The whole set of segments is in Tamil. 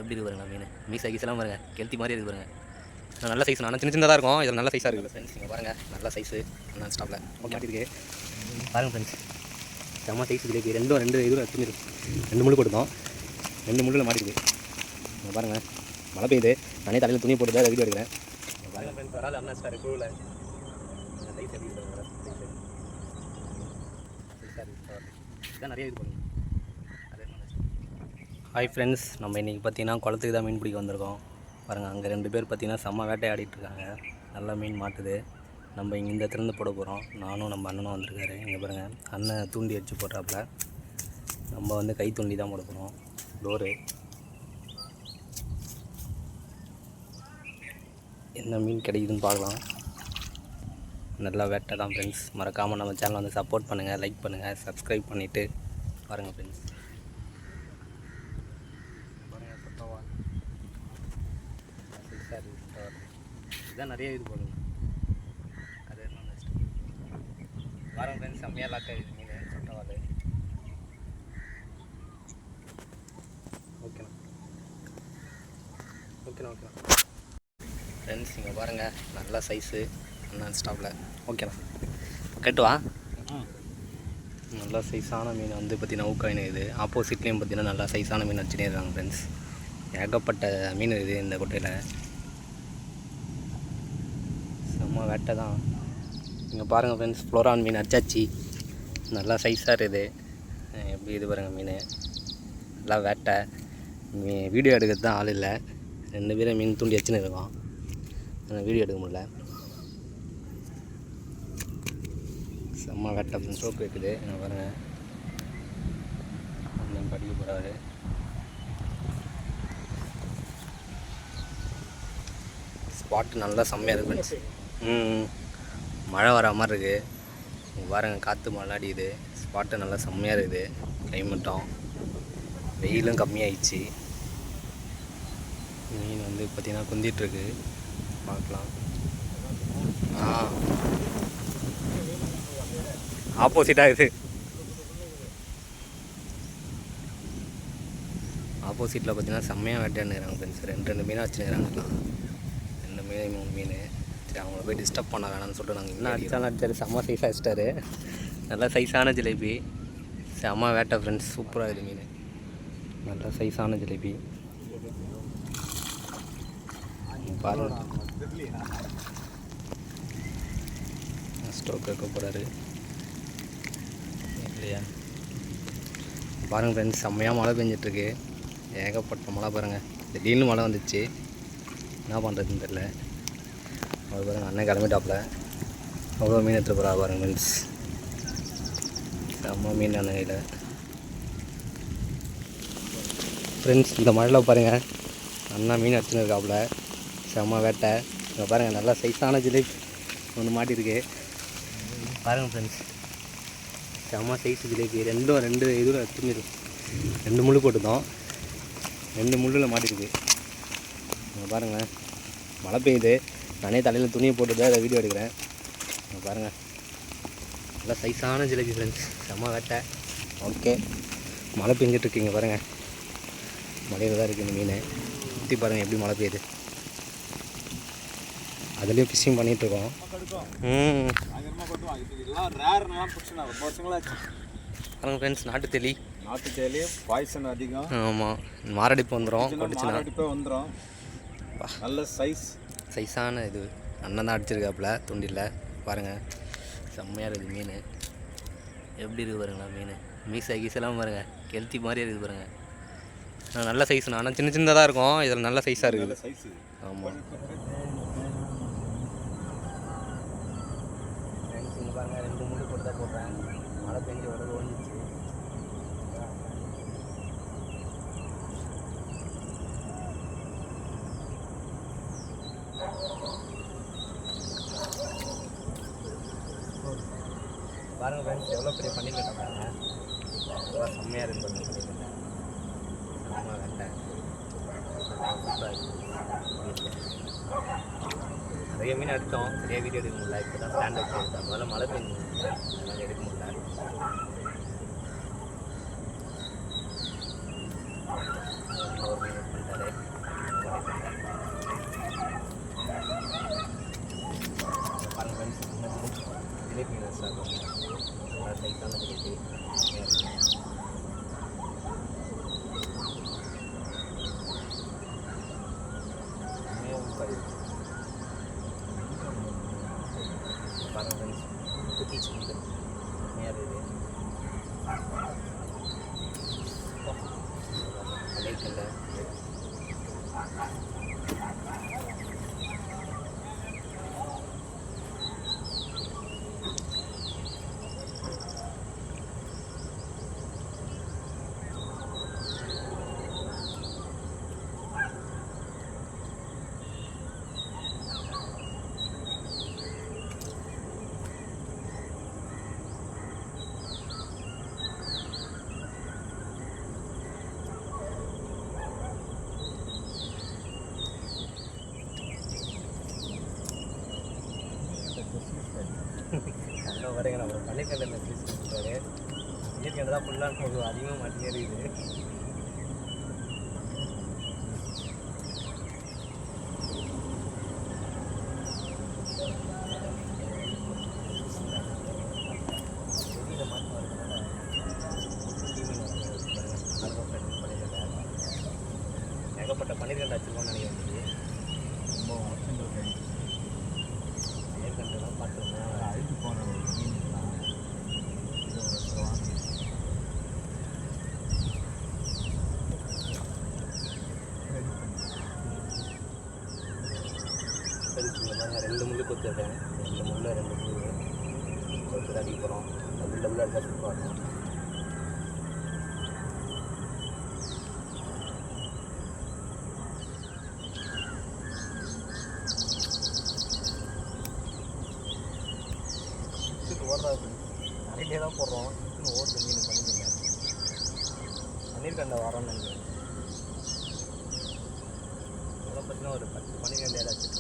எப்படி இருக்கு பாருங்க மீன் மீசா கீசெல்லாம் பாருங்கள் கெளுத்தி மாதிரி இருக்குது பாருங்கள் நல்ல சைஸ் நான் சின்ன சின்னதாக இருக்கும் இதில் நல்ல சைஸாக இருக்குது ஃப்ரெண்ட்ஸ் நீங்கள் பாருங்கள் நல்ல சைஸு நான் ஸ்டாப்பில் ஓகே மாட்டிருக்கு பாருங்கள் ஃப்ரெண்ட்ஸ் செம்ம சைஸ் ஜிலேபி ரெண்டு இதுவும் எடுத்துன்னு ரெண்டு முள் கொடுத்தோம் 2 முள்ளில் மாட்டிருக்கு நீங்கள் பாருங்கள் மழை பெய்யுது நானே தலையில் துணி போட்டு தான் வீடியோ எடுக்கிறேன் பாருங்கள் ஃப்ரெண்ட்ஸ் வராது அண்ணா ஸ்டார் குழுவில் சைஸ் எப்படி இதான் நிறைய இது பண்ணுங்க. ஹாய் ஃப்ரெண்ட்ஸ், நம்ம இன்றைக்கி பார்த்தீங்கன்னா குளத்துக்கு தான் மீன் பிடிக்க வந்திருக்கோம். பாருங்கள் அங்கே 2 பேர் பார்த்தீங்கன்னா செம்ம வேட்டையாடிட்டுருக்காங்க. நல்லா மீன் மாட்டுது. நம்ம இங்கே இந்த இடத்துலேருந்து போட போகிறோம். நானும் நம்ம அண்ணனும் வந்திருக்காரு. இங்கே பாருங்கள் அண்ணன் தூண்டி வச்சு போடுறாப்புல. நம்ம வந்து கை தூண்டி தான் போட போகிறோம். டோரு என்ன மீன் கிடைக்குதுன்னு பார்க்கலாம். நல்லா வேட்டை தான் ஃப்ரெண்ட்ஸ். மறக்காமல் நம்ம சேனலை வந்து சப்போர்ட் பண்ணுங்கள், லைக் பண்ணுங்கள், சப்ஸ்கிரைப் பண்ணிவிட்டு பாருங்கள் ஃப்ரெண்ட்ஸ். இதான் நிறைய இது போடுங்க. அது பாருங்கள் ஃப்ரெண்ட்ஸ், செம்மையாக லாக் ஆகிடுது மீன் சொட்டவால். ஓகேண்ணா ஃப்ரெண்ட்ஸ், இங்கே பாருங்கள் நல்லா சைஸு நான் ஸ்டாப்பில். ஓகேண்ணா கட்டுவா. நல்லா சைஸான மீன் வந்து பார்த்திங்கன்னா ஊக்காயின்னு இது. ஆப்போசிட்லேயும் பார்த்திங்கன்னா நல்லா சைஸான மீன் வச்சுனே இருக்காங்க ஃப்ரெண்ட்ஸ். ஏகப்பட்ட மீன் இருக்குது இந்த கொட்டையில். செம்ம வேட்டை தான். இங்கே பாருங்கள் ஃப்ரெண்ட்ஸ், ஃப்ளோரான் மீன் அச்சாச்சி நல்லா சைஸாக இருக்குது. எப்படி இது பாருங்கள் மீன் நல்லா வேட்டை. வீடியோ எடுக்கிறது தான் ஆள் இல்லை. 2 பேரும் மீன் தூண்டி வச்சுன்னு இருக்கோம். வீடியோ எடுக்க முடியல. செம்ம வேட்டை ஸ்ட்ரோக் இருக்குது. என்ன பாருங்கள் அண்ணன் படிக்க போகிறாரு. ஸ்பாட்டு நல்லா செம்மையாக இருக்குது ஃப்ரெண்ட்ஸ். மழை வர மாதிரி இருக்குது பாருங்கள். காற்று மழை அடிக்குது. ஸ்பாட்டு நல்லா செம்மையாக இருக்குது. கிளைமேட்டும் வெயிலும் கம்மியாயிடுச்சு. மீன் வந்து பார்த்திங்கன்னா குந்திகிட்ருக்கு. பார்க்கலாம். ஆப்போசிட்டாக இது ஆப்போசிட்டில் பார்த்திங்கன்னா செம்மையாக வேட்டையாடுறாங்க ஃப்ரெண்ட்ஸ். 2 மீனாக வச்சுருக்கிறாங்கலாம். 2 மீன் 3 மீன். சரி, அவங்கள போய் டிஸ்டர்ப் பண்ண வேணாம்னு சொல்லிட்டு நாங்கள் இன்னும் அடித்தாரு. செம்ம சைஸாக அடிச்சிட்டாரு. நல்லா சைஸான ஜிலேபி. செம்ம வேட்டை ஃப்ரெண்ட்ஸ். சூப்பராக இருக்குது மீன். நல்லா சைஸான ஜிலேபி பாருங்கள். ஸ்டோக் வைக்க போகிறாரு இல்லையா. பாருங்கள் ஃப்ரெண்ட்ஸ், செம்மையாக மழை பெஞ்சிட்ருக்கு. ஏகப்பட்ட மழை பாருங்கள். திடீர்னு மழை வந்துச்சு. என்ன பண்ணுறதுன்னு தெரில. அது பாருங்கள் அண்ணன் கிளம்பிட்டாப்புல. அவ்வளோ மீன் எடுத்துகிட்டு போகிறா பாருங்கள் ஃப்ரெண்ட்ஸ். செம்ம மீன் அண்ணன் ஃப்ரெண்ட்ஸ். இந்த மழையில் பாருங்கள் அண்ணா மீன் எடுத்துன்னு இருக்காப்புல. செம்ம வேட்டை. இங்கே பாருங்கள் நல்லா சைஸான ஜிலேபி ஒன்று மாட்டிருக்கு பாருங்கள் ஃப்ரெண்ட்ஸ். செம்ம சைஸ் ஜிலேபி. 2 இதில் எடுத்துன்னு 2 முள் போட்டுருந்தோம். 2 முள்ளில் மாட்டிருக்கு. இங்கே பாருங்கள் மழை பெய்யுது. நானே தலையில் துணியை போட்டு தான் அதை வீடியோ எடுக்கிறேன். இங்கே பாருங்கள் நல்லா சைஸான ஜிலேபி ஃப்ரெண்ட்ஸ். செம்ம வேட்டை. ஓகே, மழை பெஞ்சிட்ருக்கீங்க பாருங்கள். மழையில் தான் இருக்குது இந்த மீன். சுற்றி பாருங்கள் எப்படி மழை பெய்யுது. அதுலேயும் ஃபிஷ்ஷிங் பண்ணிகிட்ருக்கோம். பாருங்கள் ஃப்ரெண்ட்ஸ், நாட்டு தேலி பாய்சன் அதிகம். ஆமாம், மாரடைப்பு வந்துடும். நல்ல சைஸான இது அண்ணன் தான் அடிச்சிருக்காப்புல தூண்டில். பாருங்கள் செம்மையாக இருக்குது மீன். எப்படி இருக்குது பாருங்களா மீன். மீசா கீசெல்லாம் பாருங்கள் கெளுத்தி மாதிரி இருக்குது பாருங்கள். நல்ல சைஸ். ஆனால் சின்ன சின்னதாக இருக்கும். இதில் நல்ல சைஸாக இருக்குது. ஆமாம் பாருங்கள். 2 முள் போட்டு தான் போடுறேன். மழை பெஞ்சு வரது ஓடிச்சு. பாருங்கள் ஃப்ரெண்ட்ஸ், எவ்வளோ பெரிய பண்ணிக்கலாம் பாருங்கள். எவ்வளோ செம்மையாக இருக்குது பண்ணிக்கலாம். செம்ம வேட்டை. நிறைய மீன் எடுத்தோம். நிறைய வீடியோ எடுக்க முடியல. இப்போ தான் ஸ்டாண்ட் வச்சு எடுத்தோம். முதல்ல மழை பெஞ்சு அதனால் எடுக்க முடியல. ஒரு மீன் பண்ணிட்டாரு. நல்லா வரேங்க நம்ம பள்ளிக்கண்ட மெசேஜ் கொடுத்தாரு. பள்ளிக்கண்ட தான் ஃபுல்லாக கொஞ்சம் அதிகமாக மாட்டியே இருக்குது. ஏகப்பட்ட பன்னிரெண்டு வச்சுருக்கோம்னு நினைக்கிறேன். ரொம்ப வருஷங்கள் கழிச்சு பன்னீர்கண்டெல்லாம் பார்த்துருந்தேன். அழுது போன ஒரு மீன்லாம் இது ஒரு ரெண்டு முள்ளு கொத்துருக்கேன். 2 முள்ளு 2 முள்ளு கொத்து அடிக்க போகிறோம். டபுளாக இருக்கா சூப்பராக இருக்கும். ஓடுறாரு நிறைய தான் போடுறோம். இன்னும் ஓடுது மீன் பண்ணிக்கல. பன்னீர்கண்டை வரோன்னு நினைக்கிறேன். எவ்வளோ பார்த்தீங்கன்னா ஒரு 10 பன்னீர்கண்டை ஏதாச்சும்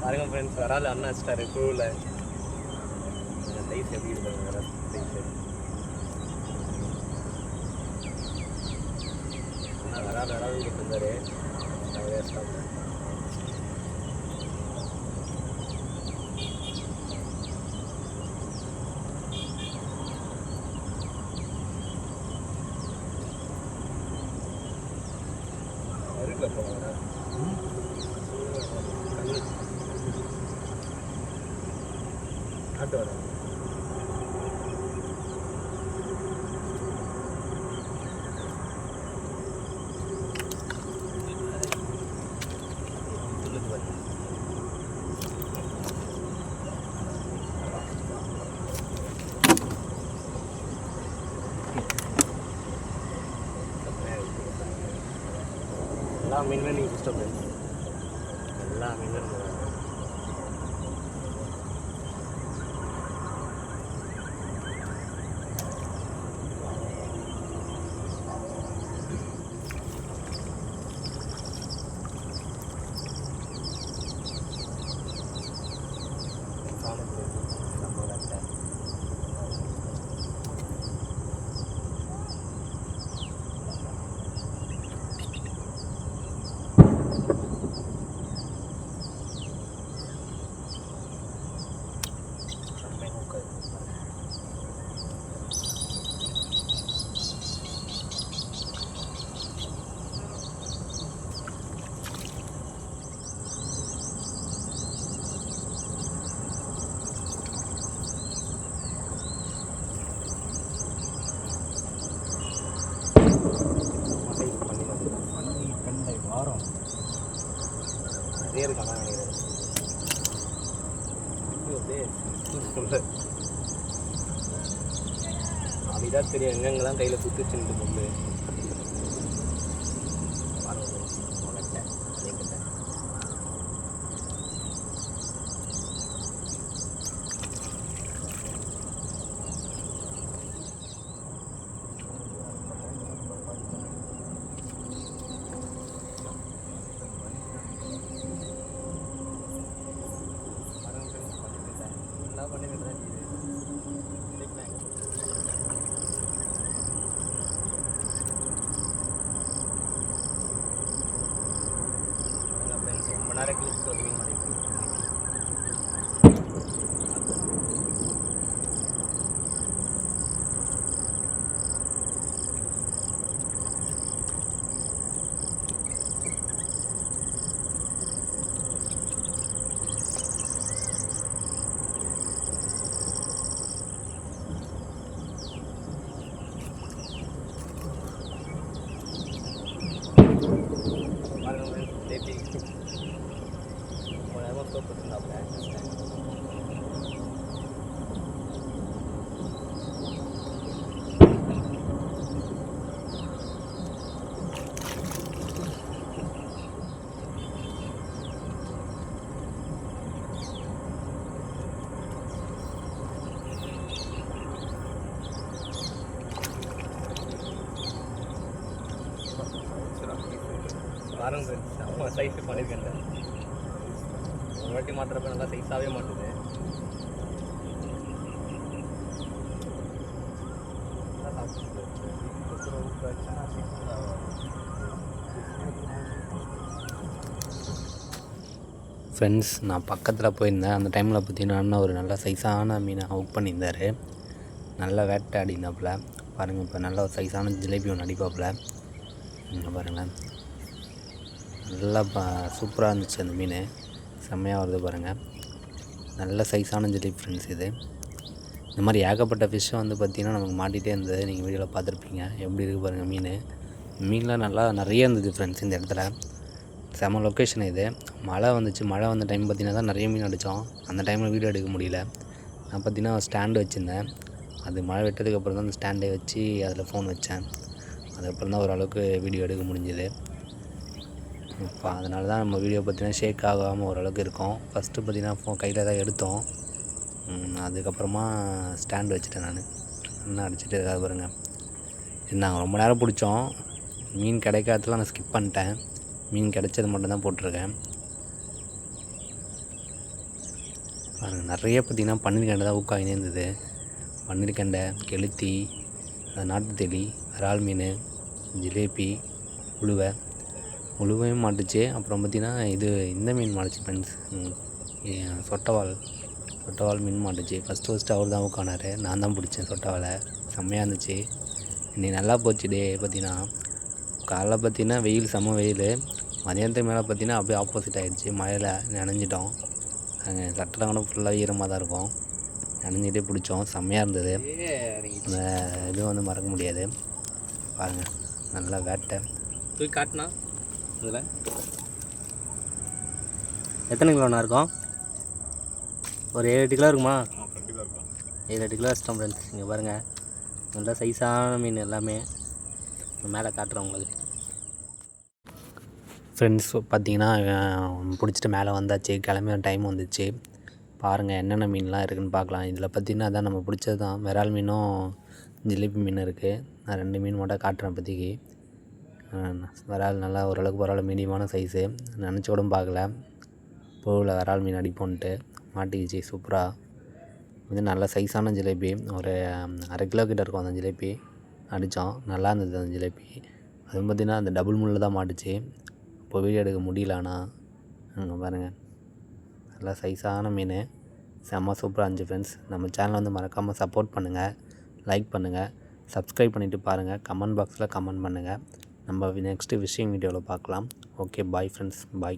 பாருங்க ஃப்ரெண்ட்ஸ். வராது அண்ணா ஸ்டார் குழுவில் சைஸ் எப்படி இருப்பாங்க. வர சைஸ் அண்ணா வராது கொடுத்துருந்தாரு. நான் வேஸ்ட்டாக இருக்குல்ல போவாங்க. ஆட்டு வர எல்லா மீனுமே நீங்கள் டிஸ்டர்ப் எல்லா மீனும் நிறைய இருக்கானா அப்படிதான் தெரியும் எங்கெங்கெல்லாம் கையில் குத்துச்சுன்னு முள்ளு. பண்ணிக்கிட்டு தான் பாருங்க ஃப்ரெண்ட்ஸ், செம்ம சைஸ் பண்ணியிருக்கேன். ஒரு வாட்டி மாட்டுறப்ப நல்லா சைஸாகவே மாட்டுது. ஃப்ரெண்ட்ஸ், நான் பக்கத்தில் போயிருந்தேன். அந்த டைமில் பார்த்தீங்கன்னா ஒரு நல்ல சைஸான மீனை அவுட் பண்ணியிருந்தார். நல்லா வேட்டையாடினாப்புல பாருங்கள். இப்போ நல்ல ஒரு சைஸான ஜிலேபி ஒன்று அடிப்பாப்புல. இங்கே பாருங்கள், நல்லா சூப்பராக இருந்துச்சு அந்த மீன். செம்மையாக வருது பாருங்கள். நல்ல சைஸான ஜிலேபி ஃப்ரெண்ட்ஸ். இது இந்த மாதிரி ஏகப்பட்ட ஃபிஷ்ஷை வந்து பார்த்திங்கன்னா நமக்கு மாட்டிகிட்டே இருந்தது. நீங்கள் வீடியோவில் பார்த்துருப்பீங்க. எப்படி இருக்குது பாருங்கள் மீன். மீன்லாம் நல்லா நிறைய இருந்தது ஃப்ரெண்ட்ஸ். இந்த இடத்துல செம லொக்கேஷன் இது. மழை வந்துச்சு. மழை வந்த டைம் பார்த்திங்கன்னா தான் நிறைய மீன் அடித்தோம். அந்த டைமில் வீடியோ எடுக்க முடியல. நான் பார்த்திங்கன்னா ஸ்டாண்டு வச்சுருந்தேன். அது மழை விட்டதுக்கப்புறம் தான் அந்த ஸ்டாண்டை வச்சு அதில் ஃபோன் வச்சேன். அதுக்கப்புறம் தான் ஓரளவுக்கு வீடியோ எடுக்க முடிஞ்சுது. இப்போ அதனால தான் நம்ம வீடியோ பார்த்திங்கன்னா ஷேக் ஆகாமல் ஓரளவுக்கு இருக்கும். ஃபஸ்ட்டு பார்த்திங்கன்னா கையில் தான் எடுத்தோம். அதுக்கப்புறமா ஸ்டாண்டு வச்சுட்டேன் நான். இன்னும் அடிச்சுட்டு இருக்காது பாருங்கள். நாங்கள் ரொம்ப நேரம் பிடிச்சோம். மீன் கிடைக்காததுலாம் நான் ஸ்கிப் பண்ணிட்டேன். மீன் கிடைச்சது மட்டும்தான் போட்டிருக்கேன். நிறைய பார்த்திங்கன்னா பன்னீர்கெண்டை தான் ஊக்காயினே இருந்தது. பன்னீர்கெண்டை, கெளுத்தி, நாட்டுத்தெளி, இறால் மீன், ஜிலேபி, உளுவையும் மாட்டுச்சு. அப்புறம் பார்த்திங்கன்னா இந்த மீன் மாட்டுச்சு ஃப்ரெண்ட்ஸ். சொட்டவால் மீன் மாட்டுச்சு. ஃபஸ்ட்டு அவர் தான் உட்கானார். நான் தான் பிடிச்சேன் சொட்டவாலை. செம்மையாக இருந்துச்சு. இன்னைக்கு நல்லா போச்சு டே. பார்த்திங்கன்னா காலைல பார்த்திங்கன்னா வெயில், செம்ம வெயில். மதியானத்துக்கு மேலே பார்த்திங்கன்னா அப்படியே ஆப்போசிட் ஆகிடுச்சு. மழையில் நனைஞ்சிட்டோம். அங்கே சட்டெல்லாம் கூட ஃபுல்லாக ஈரமாக தான் இருக்கும். நனைஞ்சிட்டே பிடிச்சோம். செம்மையாக இருந்தது. அந்த இது வந்து மறக்க முடியாது. பாருங்கள், நல்லா வேட்டை தூக்கி காட்டினா இதில் எத்தனை கிலோண்ணா இருக்கும்? ஒரு 7-8 கிலோ இருக்குமா? 7-8 கிலோ வச்சிட்டோம் ஃப்ரெண்ட்ஸ். இங்கே பாருங்கள், நல்லா சைஸான மீன் எல்லாமே. மேலே காட்டுறேன் உங்களுக்கு ஃப்ரெண்ட்ஸ். பார்த்திங்கன்னா பிடிச்சிட்டு மேலே வந்தாச்சு. கிளம்புற டைம் வந்துச்சு. பாருங்கள் என்னென்ன மீன்லாம் இருக்குதுன்னு பார்க்கலாம். இதில் பார்த்திங்கன்னா அதான் நம்ம பிடிச்சது தான். விரால் மீனும் ஜிலேபி மீன் இருக்குது. நான் 2 மீன் மட்டும் காட்டுறேன் இப்போதைக்கு. விரால் நல்லா ஓரளவுக்கு பரவாயில்ல, மீடியமான சைஸு. நினச்சோட பார்க்கல போகல விரால் மீன் அடிப்போன்ட்டு. மாட்டிக்கிச்சு சூப்பராக. இது நல்ல சைஸான ஜிலேபி. ஒரு 1/2 கிலோ கிட்ட இருக்கும் அந்த ஜிலேபி. அடித்தோம். நல்லா இருந்தது அந்த ஜிலேபி. அதுவும் பார்த்திங்கன்னா அந்த டபுள் முள்ளில் தான் மாட்டுச்சு. இப்போ வீடியோ எடுக்க முடியல. ஆனால் அங்கே பாருங்கள், நல்லா சைஸான மீன். செம்ம சூப்பராக இருந்துச்சு ஃப்ரெண்ட்ஸ். நம்ம சேனலை வந்து மறக்காமல் சப்போர்ட் பண்ணுங்கள், லைக் பண்ணுங்கள், சப்ஸ்கிரைப் பண்ணிவிட்டு பாருங்கள். கமெண்ட் பாக்ஸில் கமெண்ட் பண்ணுங்கள். நம்ம நெக்ஸ்ட்டு விஷயம் வீடியோவில் பார்க்கலாம். ஓகே, பாய் ஃப்ரெண்ட்ஸ், பாய்.